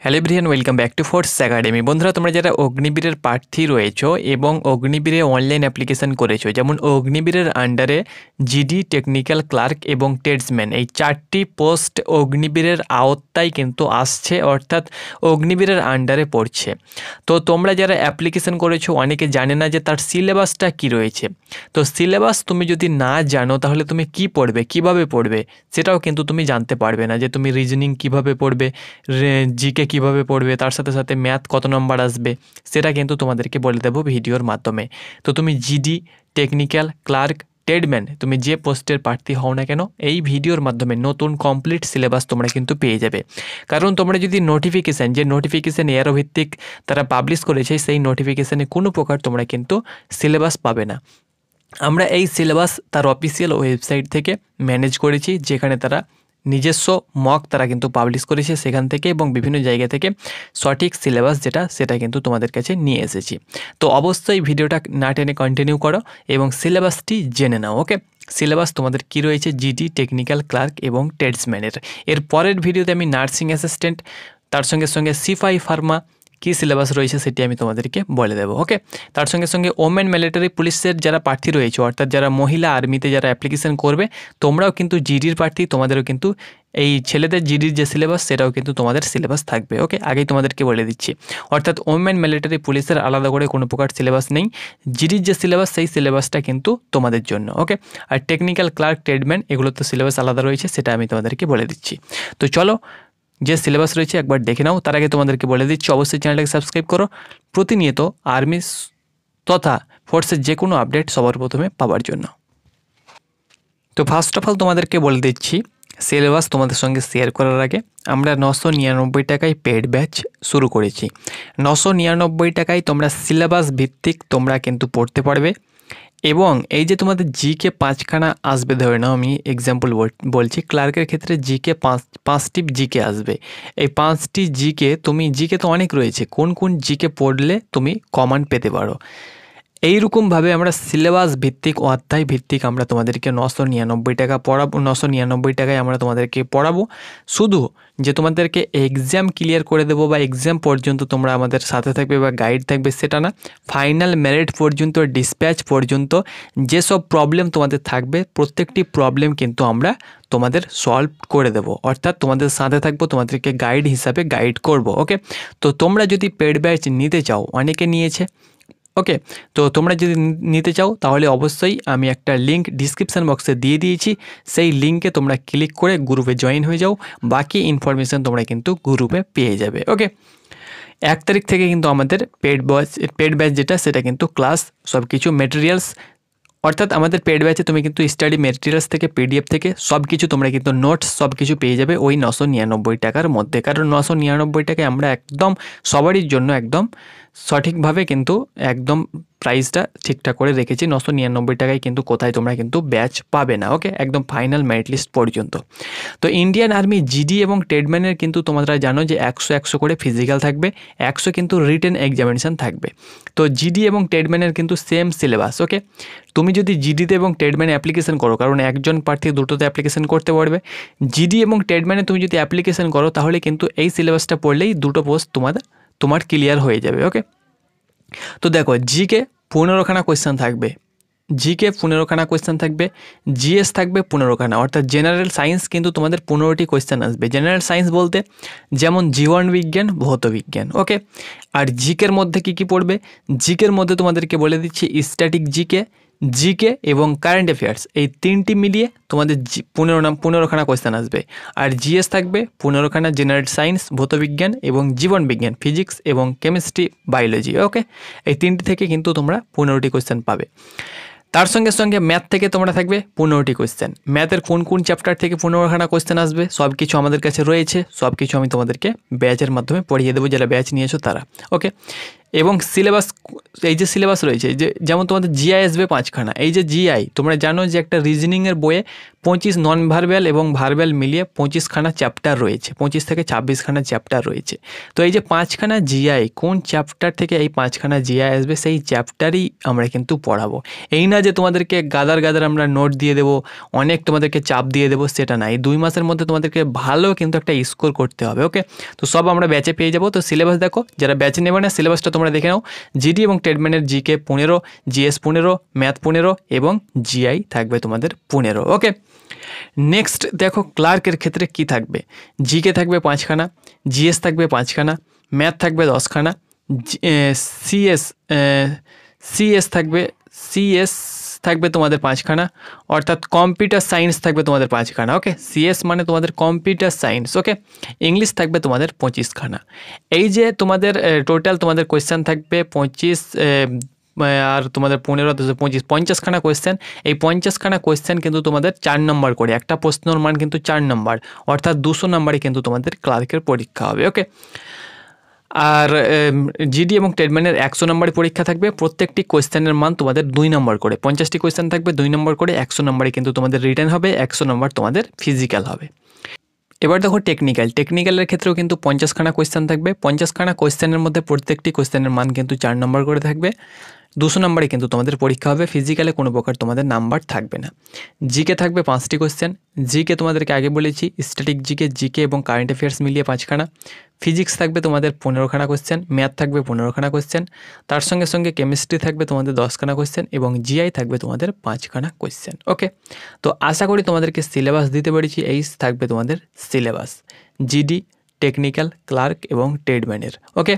Hello everyone, welcome back to force academy. বন্ধুরা, তোমরা যারা অগ্নিবীরের প্রার্থী রয়েছো এবং অগ্নিবীরে অনলাইন অ্যাপ্লিকেশন করেছো, যেমন অগ্নিবীরের আন্ডারে জিডি, টেকনিক্যাল ক্লার্ক এবং ট্রেডসম্যান, এই 4টি পোস্ট অগ্নিবীরের আওতায় কিন্তু আসছে, অর্থাৎ অগ্নিবীরের আন্ডারে পড়ছে। তো তোমরা যারা অ্যাপ্লিকেশন করেছো অনেকে জানে না যে তার সিলেবাসটা কি রয়েছে। তো সিলেবাস তুমি যদি না জানো তাহলে তুমি কি পড়বে, কিভাবে পড়বে সেটাও কিন্তু তুমি জানতে পারবে না, যে তুমি রিজনিং কিভাবে পড়বে, জিকে কিভাবে পড়বে, তার সাথে সাথে ম্যাথ কত নম্বর আসবে সেটা কিন্তু তোমাদেরকে বলে দেবো ভিডিওর মাধ্যমে। তো তুমি জিডি, টেকনিক্যাল ক্লার্ক, ট্রেডম্যান, তুমি যে পোস্টের প্রার্থী হও না কেন, এই ভিডিওর মাধ্যমে নতুন কমপ্লিট সিলেবাস তোমরা কিন্তু পেয়ে যাবে। কারণ তোমরা যদি নোটিফিকেশান এআরও ভিত্তিক তারা পাবলিশ করেছে, সেই নোটিফিকেশানে কোনো প্রকার তোমরা কিন্তু সিলেবাস পাবে না। আমরা এই সিলেবাস তার অফিসিয়াল ওয়েবসাইট থেকে ম্যানেজ করেছি, যেখানে তারা নিজস্ব মক তারা কিন্তু পাবলিশ করেছে সেখান থেকে, এবং বিভিন্ন জায়গা থেকে সঠিক সিলেবাস সেটা কিন্তু তোমাদের কাছে নিয়ে এসেছি। তো অবশ্যই ভিডিওটা না টেনে কন্টিনিউ করো এবং সিলেবাসটি জেনে নাও। ওকে, সিলেবাস তোমাদের কি রয়েছে জিডি, টেকনিক্যাল ক্লার্ক এবং ট্রেডসম্যানের। এর পরের ভিডিওতে আমি নার্সিং অ্যাসিস্ট্যান্ট, তার সঙ্গে সঙ্গে সিপাহি ফার্মা কী সিলেবাস রয়েছে সেটি আমি তোমাদেরকে বলে দেবো। ওকে, তার সঙ্গে সঙ্গে ওমেন মিলিটারি পুলিশের যারা প্রার্থী রয়েছে, অর্থাৎ যারা মহিলা আর্মিতে যারা অ্যাপ্লিকেশন করবে, তোমরাও কিন্তু জিডির প্রার্থী, তোমাদেরও কিন্তু এই ছেলেদের জিডির যে সিলেবাস সেটাও কিন্তু তোমাদের সিলেবাস থাকবে। ওকে, আগেই তোমাদেরকে বলে দিচ্ছি, অর্থাৎ ওমেন মিলিটারি পুলিশের আলাদা করে কোনো প্রকার সিলেবাস নেই, জিডির যে সিলেবাস সেই সিলেবাসটা কিন্তু তোমাদের জন্য। ওকে, আর টেকনিক্যাল ক্লার্ক, ট্রেডম্যান এগুলোর তো সিলেবাস আলাদা রয়েছে, সেটা আমি তোমাদেরকে বলে দিচ্ছি। তো চলো, যে সিলেবাস রয়েছে একবার দেখে নাও। তার আগে তোমাদেরকে বলে দিচ্ছি, অবশ্যই চ্যানেলটাকে সাবস্ক্রাইব করো প্রতিনিয়ত আর্মি তথা ফোর্সের যে কোনো আপডেট সবার প্রথমে পাওয়ার জন্য। তো ফার্স্ট অফ অল তোমাদেরকে বলে দিচ্ছি, সিলেবাস তোমাদের সঙ্গে শেয়ার করার আগে আমরা 999 টাকায় পেড ব্যাচ শুরু করেছি। 999 টাকায় তোমরা সিলেবাস ভিত্তিক তোমরা কিন্তু পড়তে পারবে, এবং এই যে তোমাদের জিকে 5খানা আসবে, ধরে নাও আমি এক্সাম্পল বলছি, ক্লার্কের ক্ষেত্রে জিকে 5টি জিকে আসবে। এই 5টি জিকে, তুমি জিকে তো অনেক রয়েছে, কোন কোন জিকে পড়লে তুমি কমন পেতে পারো, এইরকমভাবে আমরা সিলেবাস ভিত্তিক, অধ্যায় ভিত্তিক আমরা তোমাদেরকে 999 টাকা পড়াবো। 999 টাকায় আমরা তোমাদেরকে পড়াবো, শুধু যে তোমাদেরকে এক্সাম ক্লিয়ার করে দেবো বা এক্সাম পর্যন্ত তোমরা আমাদের সাথে থাকবে বা গাইড থাকবে সেটা না, ফাইনাল মেরিট পর্যন্ত, ডিসপ্যাচ পর্যন্ত যেসব প্রবলেম তোমাদের থাকবে প্রত্যেকটি প্রবলেম কিন্তু আমরা তোমাদের সলভ করে দেব, অর্থাৎ তোমাদের সাথে থাকবো, তোমাদেরকে গাইড হিসাবে গাইড করব। ওকে, তো তোমরা যদি পেড ব্যাচ নিতে চাও, অনেকে নিয়েছে, ওকে, তো তোমরা যদি নিতে চাও তাহলে অবশ্যই আমি একটা লিঙ্ক ডিসক্রিপশান বক্সে দিয়ে দিয়েছি, সেই লিঙ্কে তোমরা ক্লিক করে গ্রুপে জয়েন হয়ে যাও, বাকি ইনফরমেশান তোমরা কিন্তু গ্রুপে পেয়ে যাবে। ওকে, 1 তারিখ থেকে কিন্তু আমাদের পেড ব্যাচ সেটা কিন্তু ক্লাস সব কিছু মেটেরিয়ালস, অর্থাৎ আমাদের পেড ব্যাচে তুমি কিন্তু স্টাডি মেটেরিয়ালস থেকে, পিডিএফ থেকে সব কিছু তোমরা কিন্তু নোটস সব কিছু পেয়ে যাবে ওই 999 টাকার মধ্যে। কারণ 999 টাকায় আমরা একদম সবারই জন্য একদম সঠিকভাবে কিন্তু একদম প্রাইসটা ঠিকঠাক করে রেখেছি। 999 টাকায় কিন্তু কোথায় তোমরা কিন্তু ব্যাচ পাবে না। ওকে, একদম ফাইনাল মেরিট লিস্ট পর্যন্ত। তো ইন্ডিয়ান আর্মি জিডি এবং ট্রেডম্যানের কিন্তু তোমরা জানো যে 100 করে ফিজিক্যাল থাকবে, 100 কিন্তু রিটেন এক্সামিনেশান থাকবে। তো জিডি এবং ট্রেডম্যানের কিন্তু সেম সিলেবাস। ওকে, তুমি যদি জিডিতে এবং ট্রেডম্যানে অ্যাপ্লিকেশন করো, কারণ একজন প্রার্থী দুটোতে অ্যাপ্লিকেশন করতে পারবে, জিডি এবং ট্রেডম্যানে তুমি যদি অ্যাপ্লিকেশন করো তাহলে কিন্তু এই সিলেবাসটা পড়লেই দুটো পোস্ট তোমার ক্লিয়ার হয়ে যাবে। ওকে, তো দেখো, জিকে 15খানা কোয়েশ্চেন থাকবে, জিকে 15খানা কোয়েশ্চেন থাকবে, জিএস থাকবে 15খানা, অর্থাৎ জেনারেল সায়েন্স কিন্তু তোমাদের 15টি কোয়েশ্চেন আসবে। জেনারেল সায়েন্স বলতে যেমন জীবন বিজ্ঞান, ভৌত বিজ্ঞান। ওকে, আর জিকের মধ্যে কি পড়বে, জিকের মধ্যে তোমাদেরকে বলে দিচ্ছি স্ট্যাটিক জিকে এবং কারেন্ট অ্যাফেয়ার্স, এই 3টি মিলিয়ে তোমাদের 15খানা কোয়েশ্চেন আসবে। আর জিএস থাকবে 15খানা, জেনারেল সায়েন্স, ভৌতবিজ্ঞান এবং জীবন বিজ্ঞান, ফিজিক্স এবং কেমিস্ট্রি, বায়োলজি। ওকে, এই 3টি থেকে কিন্তু তোমরা 15টি কোয়েশ্চেন পাবে। তার সঙ্গে সঙ্গে ম্যাথ থেকে তোমরা থাকবে 15টি কোয়েশ্চেন। ম্যাথের কোন কোন চ্যাপ্টার থেকে 15খানা কোয়েশ্চেন আসবে সব কিছু আমাদের কাছে রয়েছে, সব কিছু আমি তোমাদেরকে ব্যাচের মাধ্যমে পড়িয়ে দেবো, যারা ব্যাচ নিয়েছো তারা। ওকে, এবং সিলেবাস, এই যে সিলেবাস রয়েছে, যে যেমন তোমাদের জিআই আসবে 5খানা। এই যে জিআই তোমরা জানো যে একটা রিজনিংয়ের বইয়ে 25 নন ভার্বাল এবং ভার্বাল মিলিয়ে 25খানা চ্যাপ্টার রয়েছে, 25 থেকে 26খানা চ্যাপ্টার রয়েছে। তো এই যে 5খানা জিআই, কোন চ্যাপ্টার থেকে এই 5খানা জিআই আসবে সেই চ্যাপ্টারই আমরা কিন্তু পড়াবো। এই না যে তোমাদেরকে গাদার আমরা নোট দিয়ে দেবো, অনেক তোমাদেরকে চাপ দিয়ে দেবো, সেটা না। এই 2 মাসের মধ্যে তোমাদেরকে ভালো কিন্তু একটা স্কোর করতে হবে। ওকে, তো সব আমরা ব্যাচে পেয়ে যাবো। তো সিলেবাস দেখো, যারা ব্যাচে নেবে না সিলেবাসটা তোমরা দেখে নাও। জিডি এবং টেডম্যানের জিকে 15, জিএস 15, ম্যাথ 15 এবং জিআই থাকবে তোমাদের 15। ওকে, নেক্সট দেখো ক্লার্কের ক্ষেত্রে কি থাকবে। জিকে থাকবে 5খানা, জিএস থাকবে 5খানা, ম্যাথ থাকবে 10খানা, সিএস সিএস থাকবে তোমাদের 5খানা, অর্থাৎ কম্পিউটার সায়েন্স থাকবে তোমাদের 5খানা। ওকে, সিএস মানে তোমাদের কম্পিউটার সায়েন্স। ওকে, ইংলিশ থাকবে তোমাদের 25খানা। এই যে তোমাদের টোটাল তোমাদের কোয়েশ্চেন থাকবে 25, আর তোমাদের 15, 10, 25, 50খানা কোয়েশ্চেন। এই 50খানা কোয়েশ্চেন কিন্তু তোমাদের 4 নম্বর করে, একটা প্রশ্নের মান কিন্তু 4 নম্বর, অর্থাৎ 200 নম্বরে কিন্তু তোমাদের ক্লার্কের পরীক্ষা হবে। ওকে, আর জিডি এবং টেডম্যানের 100 নম্বরের পরীক্ষা থাকবে। প্রত্যেকটি কোয়েশ্চেনের মান তোমাদের 2 নম্বর করে, 50টি কোয়েশ্চেন থাকবে 2 নম্বর করে, 100 নম্বরে কিন্তু তোমাদের রিটেন হবে, 100 নম্বর তোমাদের ফিজিক্যাল হবে। এবার দেখো টেকনিক্যালের ক্ষেত্রেও কিন্তু 50খানা কোয়েশ্চেন থাকবে। 50খানা কোয়েশ্চেনের মধ্যে প্রত্যেকটি কোয়েশ্চেনের মান কিন্তু 4 নম্বর করে থাকবে, 200 নম্বরে কিন্তু তোমাদের পরীক্ষা হবে। ফিজিক্যালে কোনো প্রকার তোমাদের নাম্বার থাকবে না। জিকে থাকবে 5টি কোয়েশ্চেন। জিকে তোমাদেরকে আগে বলেছি, স্ট্যাটিক জিকে এবং কারেন্ট অ্যাফেয়ার্স মিলিয়ে 5খানা। ফিজিক্স থাকবে তোমাদের 15খানা কোয়েশ্চেন, ম্যাথ থাকবে 15খানা কোয়েশ্চেন, তার সঙ্গে সঙ্গে কেমিস্ট্রি থাকবে তোমাদের 10খানা কোয়েশ্চেন এবং জিআই থাকবে তোমাদের 5খানা কোয়েশ্চেন। ওকে, তো আশা করি তোমাদেরকে সিলেবাস দিতে পেরেছি। এই থাকবে তোমাদের সিলেবাস জিডি, টেকনিক্যাল, ক্লার্ক এবং টেডম্যানের। ওকে,